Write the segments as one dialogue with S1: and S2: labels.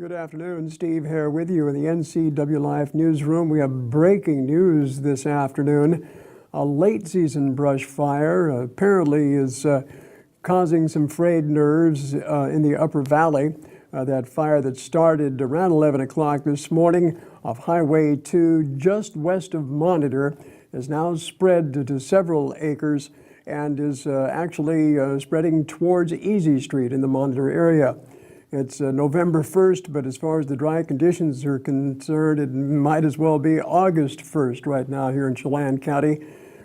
S1: Good afternoon. Steve here with you in the NCW Live newsroom. We have breaking news this afternoon. A late season brush fire apparently is causing some frayed nerves in the Upper Valley. That fire that started around 11 o'clock this morning off Highway 2 just west of Monitor is now spread to several acres and is actually spreading towards Easy Street in the Monitor area. It's November 1st, but as far as the dry conditions are concerned, it might as well be August 1st right now here in Chelan County.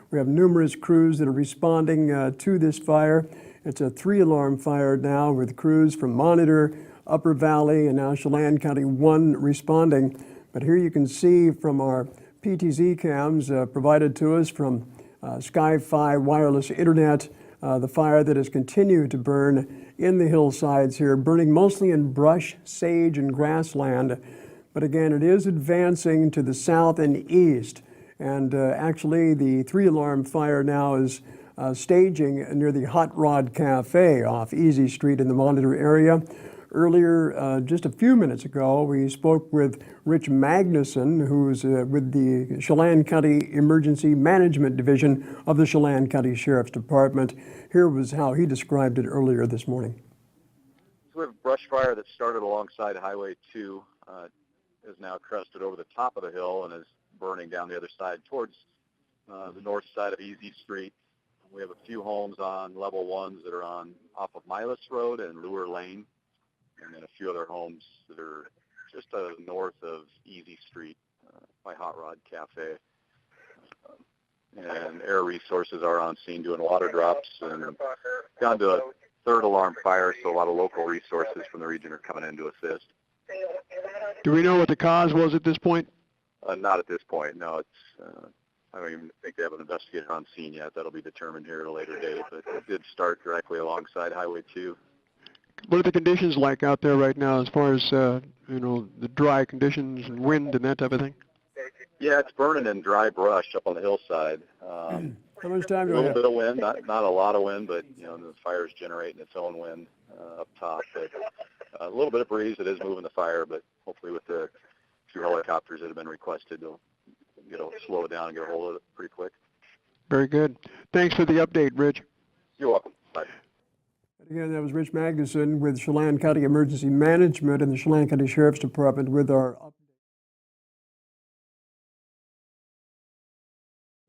S1: We have numerous crews that are responding to this fire. It's a 3-alarm fire now with crews from Monitor, Upper Valley, and now Chelan County 1 responding. But here you can see from our PTZ cams provided to us from Sky-Fi wireless internet, the fire that has continued to burn in the hillsides here, burning mostly in brush, sage, and grassland. But again, it is advancing to the south and east. And actually, the 3-alarm fire now is staging near the Hot Rod Cafe off Easy Street in the Monitor area. Earlier, just a few minutes ago, we spoke with Rich Magnuson, who's with the Chelan County Emergency Management Division of the Chelan County Sheriff's Department. Here was how he described it earlier this morning.
S2: We have a brush fire that started alongside Highway 2, is now crested over the top of the hill and is burning down the other side towards the north side of Easy Street. We have a few homes on level 1s that are off of Milas Road and Lure Lane, and then a few other homes that are just north of Easy Street by Hot Rod Cafe. And air resources are on scene doing water drops, and gone to a 3rd alarm fire, so a lot of local resources from the region are coming in to assist.
S1: Do we know what the cause was at this point?
S2: Not at this point, no. I don't even think they have an investigator on scene yet. That'll be determined here at a later date, but it did start directly alongside Highway 2.
S1: What are the conditions like out there right now as far as, the dry conditions and wind and that type of thing?
S2: Yeah, it's burning in dry brush up on the hillside.
S1: How much time do we have?
S2: A little bit of wind, not a lot of wind, but, the fire's generating its own wind up top. But a little bit of breeze. It is moving the fire, but hopefully with the few helicopters that have been requested, they'll slow it down and get a hold of it pretty quick.
S1: Very good. Thanks for the update, Rich.
S2: You're welcome. Bye.
S1: Again, that was Rich Magnuson with Chelan County Emergency Management and the Chelan County Sheriff's Department with our updates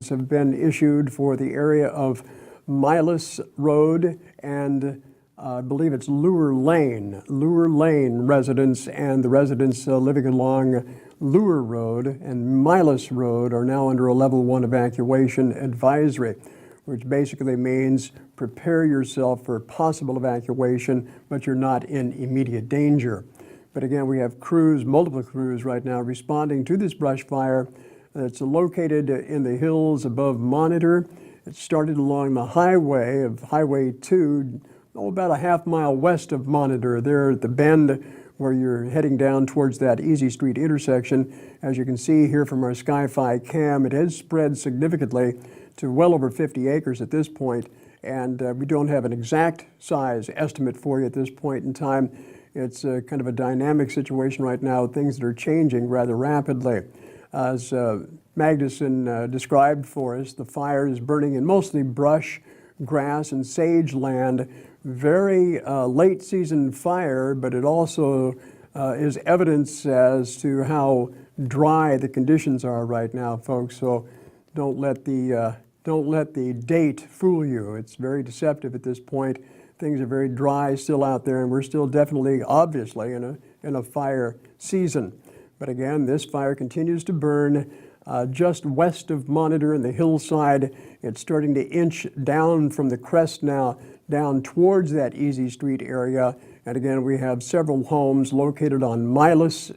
S1: have been issued for the area of Milas Road and I believe it's Lure Lane residents and the residents living along Lure Road and Milas Road are now under a level 1 evacuation advisory, which basically means prepare yourself for possible evacuation, but you're not in immediate danger. But again, we have multiple crews right now responding to this brush fire that's located in the hills above Monitor. It started along the highway of Highway 2, about a half-mile west of Monitor, there at the bend where you're heading down towards that Easy Street intersection. As you can see here from our Sky-Fi cam, it has spread significantly to well over 50 acres at this point, and we don't have an exact size estimate for you at this point in time. It's kind of a dynamic situation right now, things that are changing rather rapidly. As Magnuson described for us, the fire is burning in mostly brush, grass, and sage land. Very late season fire, but it also is evidence as to how dry the conditions are right now, folks. So don't let the date fool you. It's very deceptive at this point. Things are very dry still out there, and we're still definitely, obviously, in a fire season. But again, this fire continues to burn just west of Monitor in the hillside. It's starting to inch down from the crest now, down towards that Easy Street area. And again, we have several homes located on Milas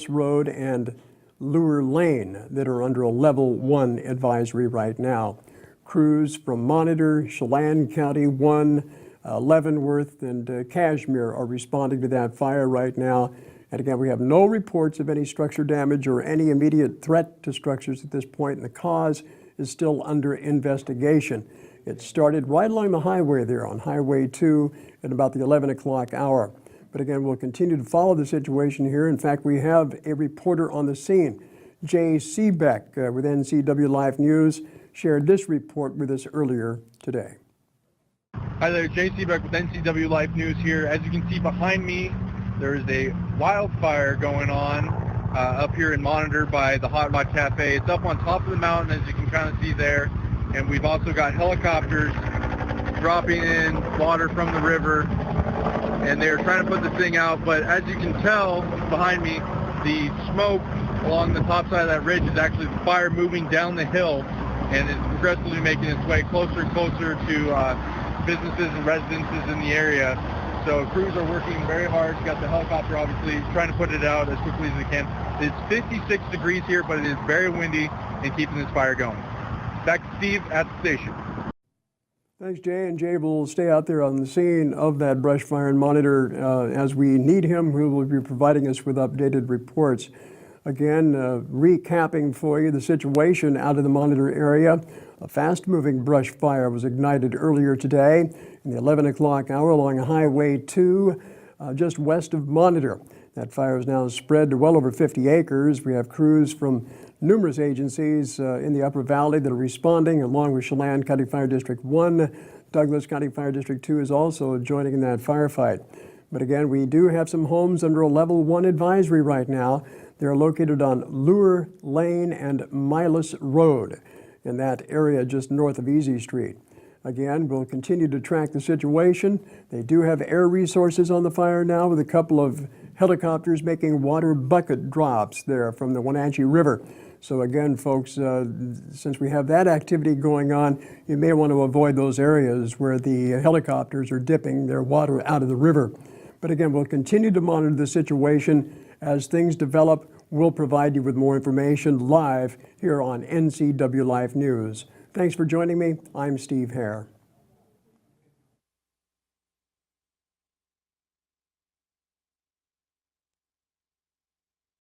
S1: Road and Lure Lane that are under a level 1 advisory right now. Crews from Monitor, Chelan County 1, Leavenworth, and Cashmere are responding to that fire right now. And again, we have no reports of any structure damage or any immediate threat to structures at this point, and the cause is still under investigation. It started right along the highway there on Highway 2 at about the 11 o'clock hour. But again, we'll continue to follow the situation here. In fact, we have a reporter on the scene. Jay Seebeck with NCW Live News shared this report with us earlier today.
S3: Hi there, Jay Seebeck with NCW Live News here. As you can see behind me, there is a wildfire going on up here in Monitor by the Hot Rod Cafe. It's up on top of the mountain, as you can kind of see there. And we've also got helicopters dropping in water from the river. And they're trying to put this thing out. But as you can tell behind me, the smoke along the top side of that ridge is actually the fire moving down the hill and is progressively making its way closer and closer to businesses and residences in the area. So crews are working very hard. Got the helicopter obviously trying to put it out as quickly as they can. It's 56 degrees here, but it is very windy and keeping this fire going. Back to Steve at the station.
S1: Thanks, Jay. And Jay will stay out there on the scene of that brush fire and monitor as we need him, who will be providing us with updated reports. Again, recapping for you the situation out of the Monitor area. A fast-moving brush fire was ignited earlier today in the 11 o'clock hour along Highway 2, just west of Monitor. That fire is now spread to well over 50 acres. We have crews from numerous agencies in the Upper Valley that are responding, along with Chelan County Fire District 1. Douglas County Fire District 2 is also joining in that firefight. But again, we do have some homes under a level 1 advisory right now. They're located on Lure Lane and Milas Road in that area just north of Easy Street. Again, we'll continue to track the situation. They do have air resources on the fire now with a couple of helicopters making water bucket drops there from the Wenatchee River. So again, folks, since we have that activity going on, you may want to avoid those areas where the helicopters are dipping their water out of the river. But again, we'll continue to monitor the situation. As things develop, we'll provide you with more information live here on NCW Live News. Thanks for joining me. I'm Steve Hare.